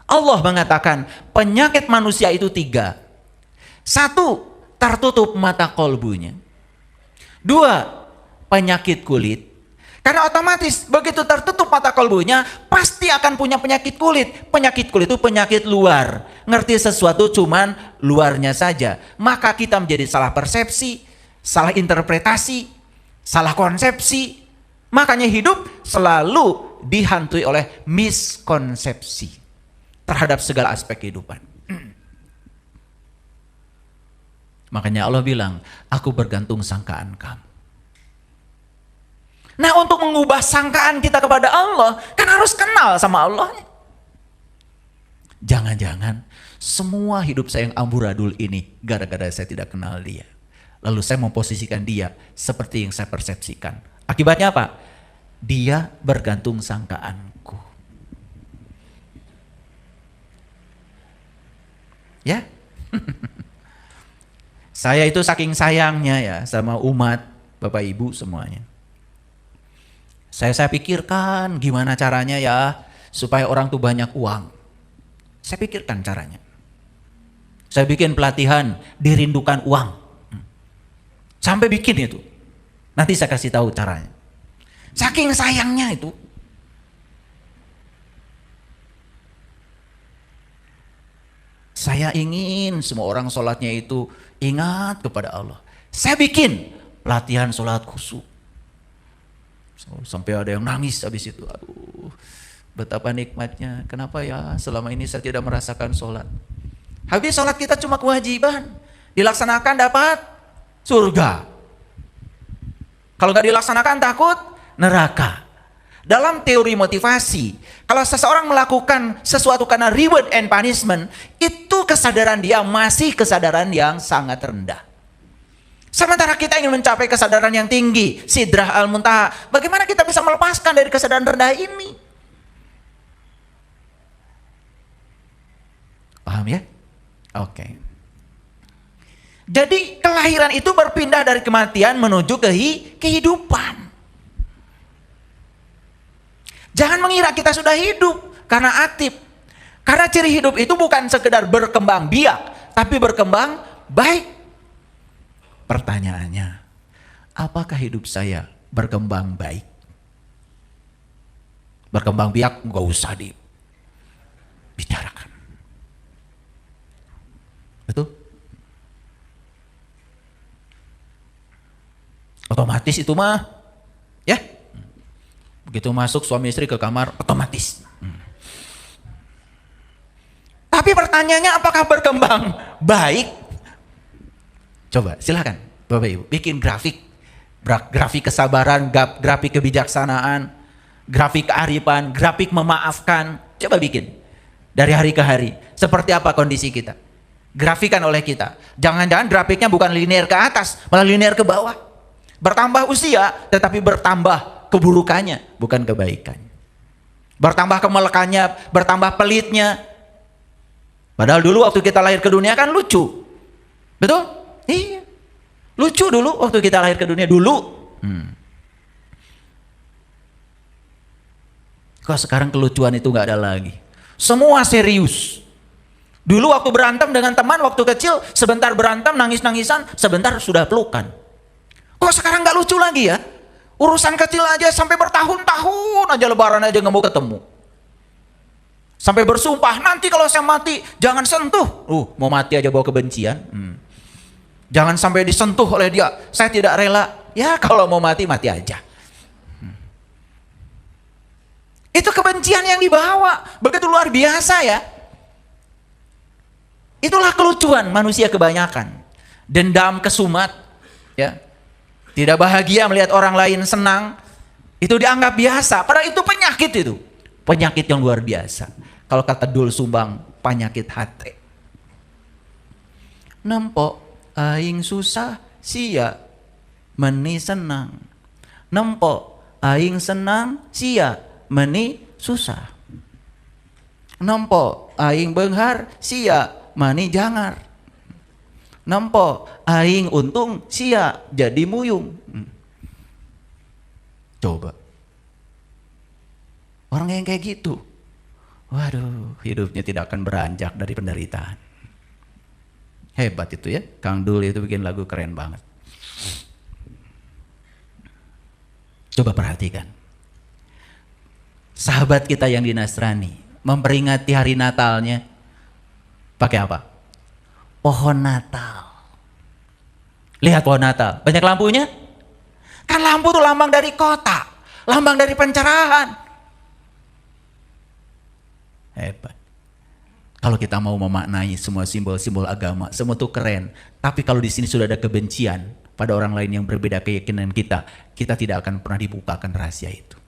Speaker 1: Allah mengatakan penyakit manusia itu 3. 1, tertutup mata kolbunya. 2, penyakit kulit. Karena otomatis begitu tertutup mata kolbunya, pasti akan punya penyakit kulit. Penyakit kulit itu penyakit luar. Ngerti sesuatu cuman luarnya saja. Maka kita menjadi salah persepsi, salah interpretasi, salah konsepsi. Makanya hidup selalu dihantui oleh miskonsepsi terhadap segala aspek kehidupan. Makanya Allah bilang, aku bergantung sangkaan kamu. Nah, untuk mengubah sangkaan kita kepada Allah, kan harus kenal sama Allah. Jangan-jangan semua hidup saya yang amburadul ini gara-gara saya tidak kenal dia. Lalu saya memposisikan dia seperti yang saya persepsikan. Akibatnya apa? Dia bergantung sangkaanku. Ya? Saya itu saking sayangnya ya sama umat, Bapak Ibu semuanya. Saya pikirkan gimana caranya ya supaya orang tuh banyak uang. Saya pikirkan caranya. Saya bikin pelatihan dirindukan uang. Sampai bikin itu. Nanti saya kasih tahu caranya. Saking sayangnya itu. Saya ingin semua orang sholatnya itu ingat kepada Allah. Saya bikin pelatihan sholat khusyuk. Sampai ada yang nangis habis itu. Aduh, betapa nikmatnya. Kenapa ya selama ini saya tidak merasakan sholat? Habis sholat kita cuma kewajiban. Dilaksanakan dapat surga. Kalau nggak dilaksanakan takut neraka. Dalam teori motivasi, kalau seseorang melakukan sesuatu karena reward and punishment, itu kesadaran dia masih kesadaran yang sangat rendah. Sementara kita ingin mencapai kesadaran yang tinggi, sidrah al-muntaha. Bagaimana kita bisa melepaskan dari kesadaran rendah ini? Paham ya? Oke. Jadi kelahiran itu berpindah dari kematian menuju kehidupan. Jangan mengira kita sudah hidup karena aktif. Karena ciri hidup itu bukan sekedar berkembang biak, tapi berkembang baik. Pertanyaannya, apakah hidup saya berkembang baik? Berkembang biak nggak usah dibicarakan. Betul? Otomatis itu mah, ya. Begitu masuk suami istri ke kamar, otomatis. Tapi pertanyaannya apakah berkembang baik? Coba silakan Bapak Ibu bikin grafik kesabaran, grafik kebijaksanaan, grafik kearifan, grafik memaafkan. Coba bikin dari hari ke hari. Seperti apa kondisi kita? Grafikan oleh kita. Jangan-jangan grafiknya bukan linear ke atas, malah linear ke bawah. Bertambah usia, tetapi bertambah keburukannya, bukan kebaikannya. Bertambah kemelekannya, bertambah pelitnya. Padahal dulu waktu kita lahir ke dunia kan lucu. Betul? Iya. Lucu dulu waktu kita lahir ke dunia dulu. Kok sekarang kelucuan itu gak ada lagi. Semua serius. Dulu waktu berantem dengan teman waktu kecil, sebentar berantem, nangis-nangisan, sebentar sudah pelukan. Kok sekarang gak lucu lagi ya? Urusan kecil aja sampai bertahun-tahun aja lebaran aja gak mau ketemu. Sampai bersumpah, nanti kalau saya mati jangan sentuh. Mau mati aja bawa kebencian. Jangan sampai disentuh oleh dia. Saya tidak rela. Ya kalau mau mati, mati aja. Itu kebencian yang dibawa. Begitu luar biasa ya. Itulah kelucuan manusia kebanyakan. Dendam, kesumat. Ya. Tidak bahagia melihat orang lain senang. Itu dianggap biasa. Padahal itu penyakit itu. Penyakit yang luar biasa. Kalau kata Dul Sumbang, penyakit hati. Nempok aing susah sia meni senang. Nempok aing senang sia meni susah. Nempok aing benghar sia mani jangar. Nempok aing untung sia jadi muyung. Coba. Orang yang kayak gitu, waduh, hidupnya tidak akan beranjak dari penderitaan. Hebat itu ya, Kang Dul itu bikin lagu keren banget. Coba perhatikan. Sahabat kita yang di Nasrani memperingati hari Natalnya pakai apa? Pohon Natal. Lihat pohon Natal, banyak lampunya. Kan lampu itu lambang dari kota, lambang dari pencerahan. Hebat. Kalau kita mau memaknai semua simbol-simbol agama, semua itu keren. Tapi kalau di sini sudah ada kebencian pada orang lain yang berbeda keyakinan kita, kita tidak akan pernah dibukakan rahasia itu.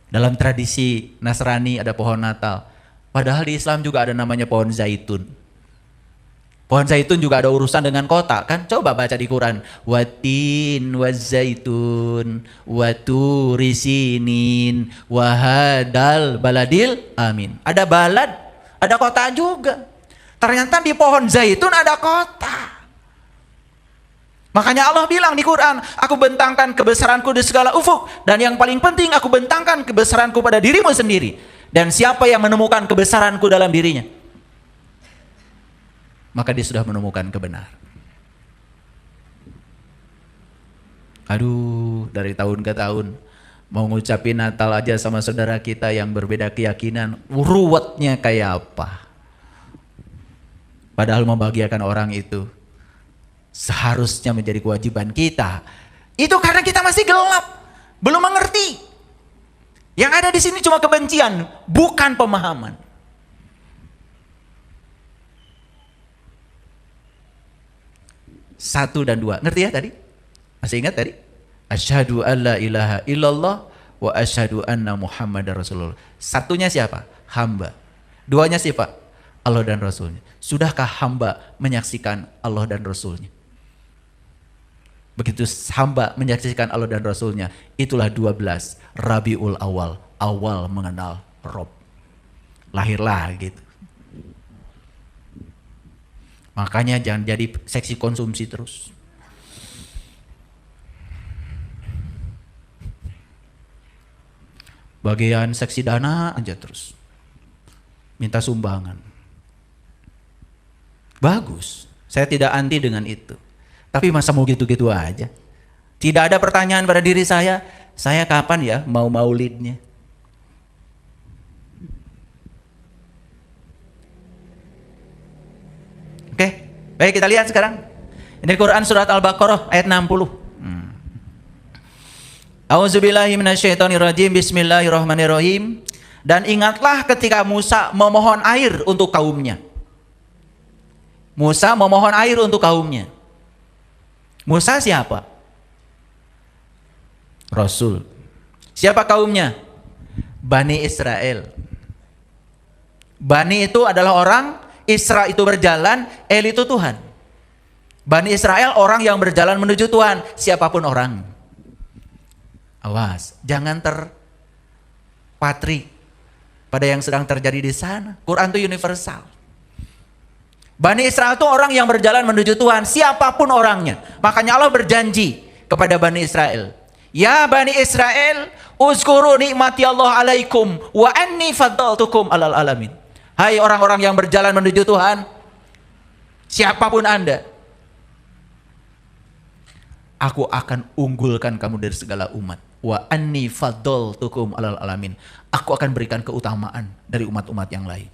Speaker 1: Dalam tradisi Nasrani ada pohon Natal. Padahal di Islam juga ada namanya pohon zaitun. Pohon zaitun juga ada urusan dengan kota kan? Coba baca di Quran. Watin wazaitun waturisinin wahadal baladil amin. Ada balad, ada kota juga. Ternyata di pohon zaitun ada kota. Makanya Allah bilang di Quran, aku bentangkan kebesaranku di segala ufuk. Dan yang paling penting, aku bentangkan kebesaranku pada dirimu sendiri. Dan siapa yang menemukan kebesaranku dalam dirinya, maka dia sudah menemukan kebenaran. Aduh, dari tahun ke tahun mau ngucapin Natal aja sama saudara kita yang berbeda keyakinan, ruwetnya kayak apa. Padahal membahagiakan orang itu seharusnya menjadi kewajiban kita. Itu karena kita masih gelap, belum mengerti. Yang ada di sini cuma kebencian, bukan pemahaman. 1 dan 2. Ngerti ya tadi? Masih ingat tadi? Asyhadu alla ilaha illallah wa asyhadu anna Muhammadar Rasulullah. Satunya siapa? Hamba. Duanya siapa? Allah dan Rasulnya. Sudahkah hamba menyaksikan Allah dan Rasulnya? Begitu hamba menyaksikan Allah dan Rasulnya, itulah 12 Rabiul Awal, awal mengenal Rob. Lahirlah gitu. Makanya jangan jadi seksi konsumsi terus. Bagian seksi dana aja terus. Minta sumbangan. Bagus. Saya tidak anti dengan itu. Tapi masa mau gitu-gitu aja? Tidak ada pertanyaan pada diri saya kapan ya mau maulidnya? Oke, baik kita lihat sekarang. Ini Quran surat Al-Baqarah ayat 60. A'udzubillahi minasyaitonirrajim. Bismillahirrahmanirrahim. Dan ingatlah ketika Musa memohon air untuk kaumnya. Musa memohon air untuk kaumnya. Musa siapa? Rasul. Siapa kaumnya? Bani Israel. Bani itu adalah orang, Isra itu berjalan, El itu Tuhan. Bani Israel orang yang berjalan menuju Tuhan, siapapun orang. Awas, jangan terpatri pada yang sedang terjadi di sana. Quran itu universal. Bani Israel itu orang yang berjalan menuju Tuhan, siapapun orangnya. Makanya Allah berjanji kepada Bani Israel. Ya Bani Israel, uzkuru nikmati Allah alaikum wa anni faddaltukum alal alamin. Hai orang-orang yang berjalan menuju Tuhan, siapapun Anda, aku akan unggulkan kamu dari segala umat. Wa anni faddaltukum alal alamin. Aku akan berikan keutamaan dari umat-umat yang lain.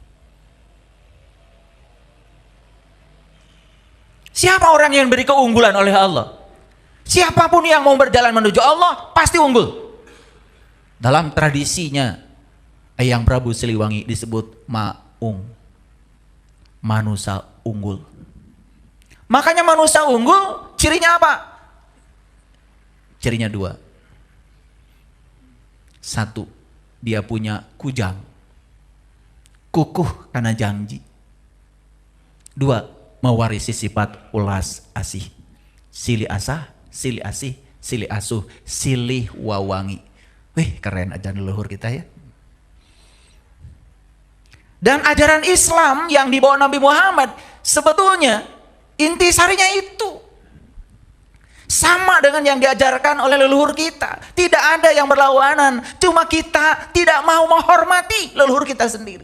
Speaker 1: Siapa orang yang beri keunggulan oleh Allah? Siapapun yang mau berjalan menuju Allah pasti unggul. Dalam tradisinya Eyang Prabu Siliwangi disebut Maung, manusia unggul. Makanya manusia unggul cirinya apa? Cirinya 2. 1, dia punya kujang, kukuh karena janji. 2, mewarisi sifat ulas asih, silih asah, silih asih, silih asuh, silih wawangi. Wih, keren ajaran leluhur kita ya. Dan ajaran Islam yang dibawa Nabi Muhammad sebetulnya intisarinya itu sama dengan yang diajarkan oleh leluhur kita. Tidak ada yang berlawanan, cuma kita tidak mau menghormati leluhur kita sendiri.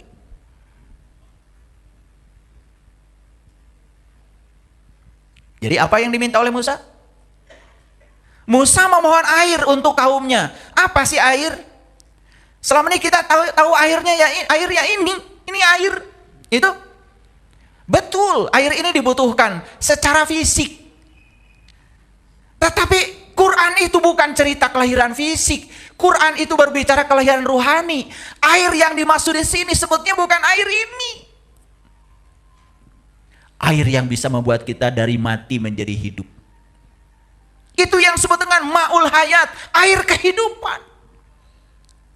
Speaker 1: Jadi apa yang diminta oleh Musa? Musa memohon air untuk kaumnya. Apa sih air? Selama ini kita tahu airnya ya air ya ini air. Itu betul, air ini dibutuhkan secara fisik. Tetapi Quran itu bukan cerita kelahiran fisik. Quran itu berbicara kelahiran ruhani. Air yang dimaksud di sini sebutnya bukan air ini. Air yang bisa membuat kita dari mati menjadi hidup. Itu yang disebut dengan ma'ul hayat, air kehidupan.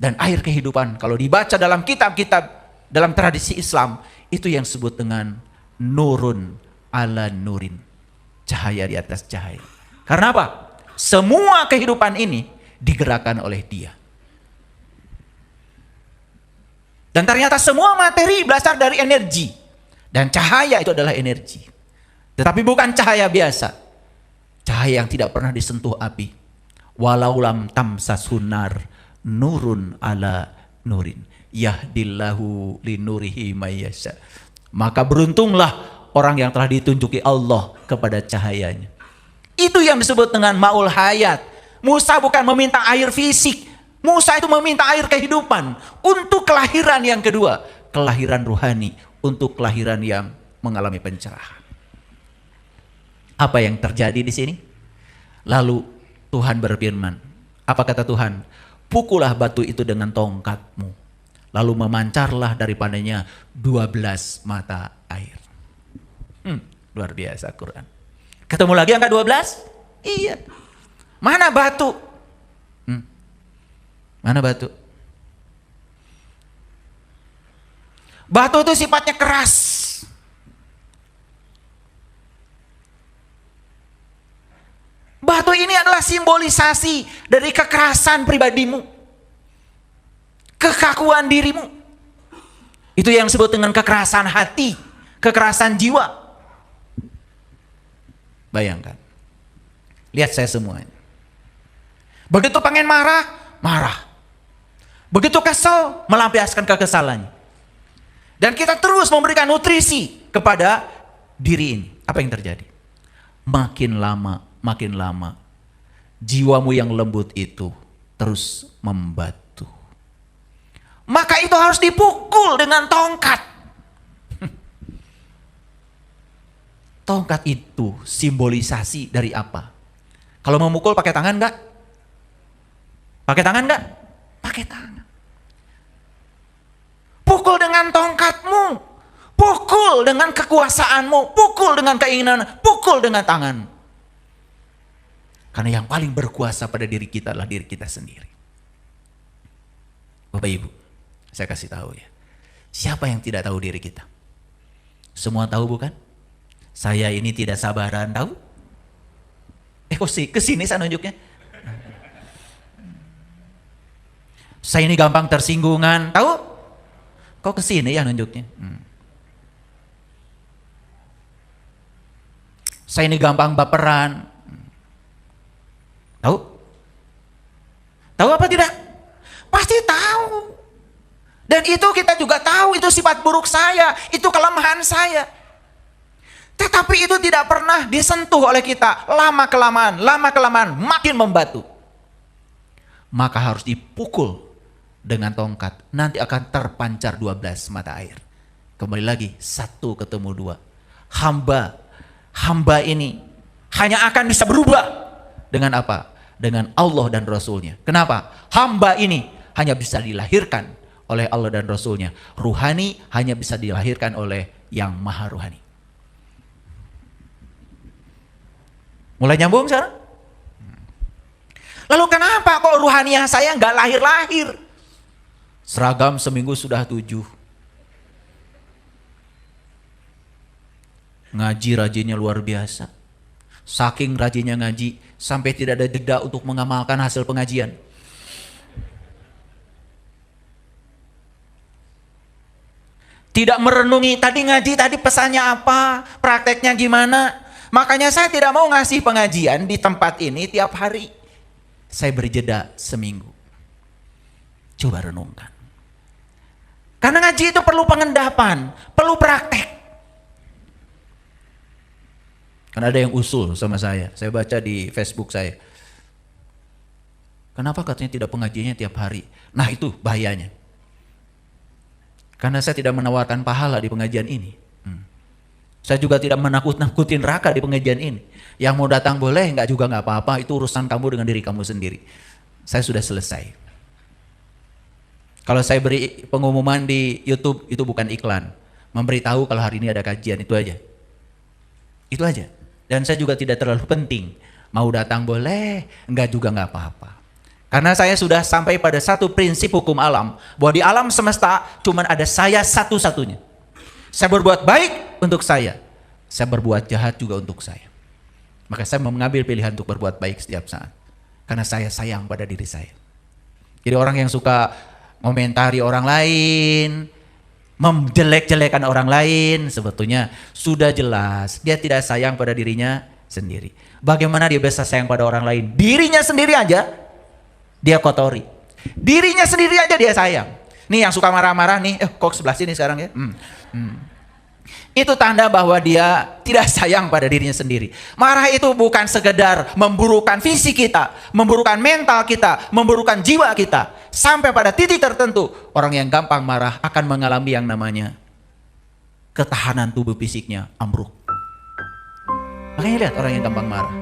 Speaker 1: Dan air kehidupan kalau dibaca dalam kitab-kitab dalam tradisi Islam, itu yang disebut dengan nurun ala nurin, cahaya di atas cahaya. Karena apa? Semua kehidupan ini digerakkan oleh dia. Dan ternyata semua materi berasal dari energi. Dan cahaya itu adalah energi. Tetapi bukan cahaya biasa. Cahaya yang tidak pernah disentuh api. Walau lam tamsasun nar nurun ala nurin. Yahdillahu linurihi mayyasha. Maka beruntunglah orang yang telah ditunjuki Allah kepada cahayanya. Itu yang disebut dengan ma'ul hayat. Musa bukan meminta air fisik. Musa itu meminta air kehidupan. Untuk kelahiran yang kedua. Kelahiran ruhani. Untuk kelahiran yang mengalami pencerahan. Apa yang terjadi di sini? Lalu Tuhan berfirman. Apa kata Tuhan? Pukullah batu itu dengan tongkatmu. Lalu memancarlah daripadanya 12 mata air. Luar biasa Quran. Ketemu lagi angka 12? Iya. Mana batu? Mana batu? Batu itu sifatnya keras. Batu ini adalah simbolisasi dari kekerasan pribadimu. Kekakuan dirimu. Itu yang disebut dengan kekerasan hati, kekerasan jiwa. Bayangkan. Lihat saya semuanya. Begitu pengen marah, marah. Begitu kesel, melampiaskan kekesalannya. Dan kita terus memberikan nutrisi kepada diri ini. Apa yang terjadi? Makin lama, jiwamu yang lembut itu terus membatu. Maka itu harus dipukul dengan tongkat. Tongkat itu simbolisasi dari apa? Kalau memukul pakai tangan enggak? Pakai tangan enggak? Pakai tangan. Pukul dengan tongkatmu. Pukul dengan kekuasaanmu. Pukul dengan keinginan. Pukul dengan tangan. Karena yang paling berkuasa pada diri kita adalah diri kita sendiri. Bapak Ibu, saya kasih tahu ya. Siapa yang tidak tahu diri kita? Semua tahu bukan? Saya ini tidak sabaran, tahu? Kok sih kesini saya nunjuknya? Saya ini gampang tersinggungan, tahu? Kok kesini ya nunjuknya? Saya ini gampang baperan, tahu? Tahu apa tidak? Pasti tahu. Dan itu kita juga tahu, itu sifat buruk saya, itu kelemahan saya. Tetapi itu tidak pernah disentuh oleh kita. Lama-kelamaan makin membatu. Maka harus dipukul dengan tongkat. Nanti akan terpancar 12 mata air. Kembali lagi, 1 ketemu 2. Hamba ini hanya akan bisa berubah. Dengan apa? Dengan Allah dan Rasulnya. Kenapa? Hamba ini hanya bisa dilahirkan oleh Allah dan Rasulnya. Ruhani hanya bisa dilahirkan oleh yang maha ruhani. Mulai nyambung sekarang? Lalu kenapa kok ruhaniah saya nggak lahir-lahir? Seragam seminggu sudah 7. Ngaji rajinnya luar biasa. Saking rajinnya ngaji, sampai tidak ada jeda untuk mengamalkan hasil pengajian. Tidak merenungi, tadi ngaji, tadi pesannya apa, prakteknya gimana. Makanya saya tidak mau ngasih pengajian di tempat ini tiap hari. Saya beri jeda seminggu. Coba renungkan. Karena ngaji itu perlu pengendapan, perlu praktek. Karena ada yang usul sama saya baca di Facebook saya. Kenapa katanya tidak pengajiannya tiap hari? Nah itu bahayanya. Karena saya tidak menawarkan pahala di pengajian ini. Saya juga tidak menakut-nakutin neraka di pengajian ini. Yang mau datang boleh, enggak juga enggak apa-apa. Itu urusan kamu dengan diri kamu sendiri. Saya sudah selesai. Kalau saya beri pengumuman di YouTube, itu bukan iklan. Memberitahu kalau hari ini ada kajian, itu aja. Itu aja. Dan saya juga tidak terlalu penting. Mau datang boleh, enggak juga enggak apa-apa. Karena saya sudah sampai pada satu prinsip hukum alam. Bahwa di alam semesta cuma ada saya satu-satunya. Saya berbuat baik untuk saya berbuat jahat juga untuk saya. Maka saya mengambil pilihan untuk berbuat baik setiap saat. Karena saya sayang pada diri saya. Jadi orang yang suka komentari orang lain, menjelek-jelekan orang lain, sebetulnya sudah jelas dia tidak sayang pada dirinya sendiri. Bagaimana dia bisa sayang pada orang lain? Dirinya sendiri aja dia kotori. Dirinya sendiri aja dia sayang. Nih yang suka marah-marah nih, kok sebelah sini sekarang ya? Itu tanda bahwa dia tidak sayang pada dirinya sendiri. Marah itu bukan sekedar memburukan fisik kita, memburukan mental kita, memburukan jiwa kita. Sampai pada titik tertentu, orang yang gampang marah akan mengalami yang namanya ketahanan tubuh fisiknya ambruk. Makanya lihat orang yang gampang marah.